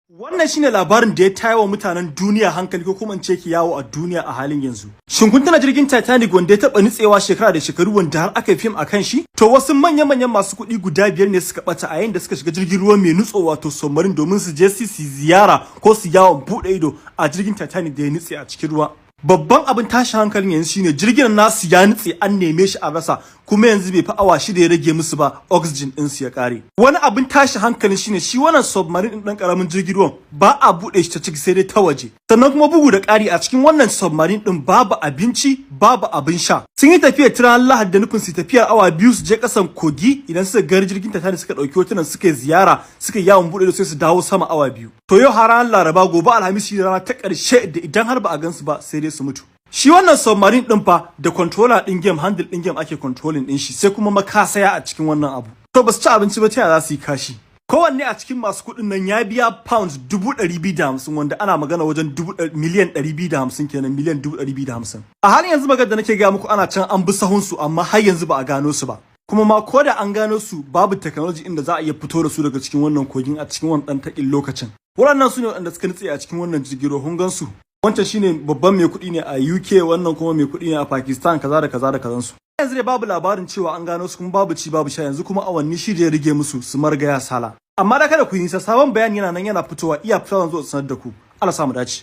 Wannan shine labarin da ya tayar wa mutanen duniya hankali ko kuma in ce ke yawo a duniya a halin yanzu. Shin kun tuna jirgin Titanic wanda ya taba nitsewa shekara da shekaru wanda har aka yi film akan shi? To wasu manyan masu kuɗi guda biyar ne suka bata a yayin da suka shiga jirgin ruwa mai nutso wato submarine domin su je su ziyara ko su yawon bude ido a jirgin Titanic da ya nitse a cikin ruwa. Babban abin tashin hankalin yanzu shine jirgin nasu ya nutse an neme shi a rasa kuma yanzu bai fi awa shida ya rage musu ba oxygen din su ya kare. Wani abin tashin hankalin shine shi wannan submarine din dan karamin jirgin ruwan ba a bude shi ta ciki sai dai ta waje. Sannan kuma bugu da ƙari a cikin wannan submarine din babu abinci, babu abin sha. Sun yi tafiya ranar Lahadi da nufin su tafiyar awa biyu su je kasan kogi idan suka ga jirgin Titanic suka dauki hotunan suka ziyara suka yawon bude sai su dawo sama awa biyu. To yau har ranar Laraba gobe Alhamis shi rana ta ƙarshe da idan har ba a gansu ba sai dai su mutu. Shi wannan submarine din fa da controller din game handle din game ake controlling din shi sai kuma makasaya a cikin wannan abu. To basu ci abinci ba ta yaya za su yi kashi. Kowanne a cikin masu kuɗin nan ya biya pounds 250 wanda ana magana wajen miliyan 250 kenan miliyan 250. A halin yanzu magana da nake ga muku ana can an bi sahun su amma har yanzu ba a gano su ba. Kuma ma ko da an gano su babu technology inda za a iya fito da su daga cikin wannan kogin a cikin wannan takin lokacin. Waɗannan su ne waɗanda suka nutse a cikin wannan jirgin ruwa kun gan su. Wancan shine babban mai kuɗi ne a UK wannan kuma mai kuɗi ne a Pakistan kaza da kazan su. Yanzu dai babu labarin cewa an gano su kuma babu ci babu sha yanzu kuma awanni shida ya rige musu su margaya sala. Amma da kada ku yi nisa sabon bayani yana nan yana fitowa iya fitowa zan zo sanar da ku. Allah sa mu dace.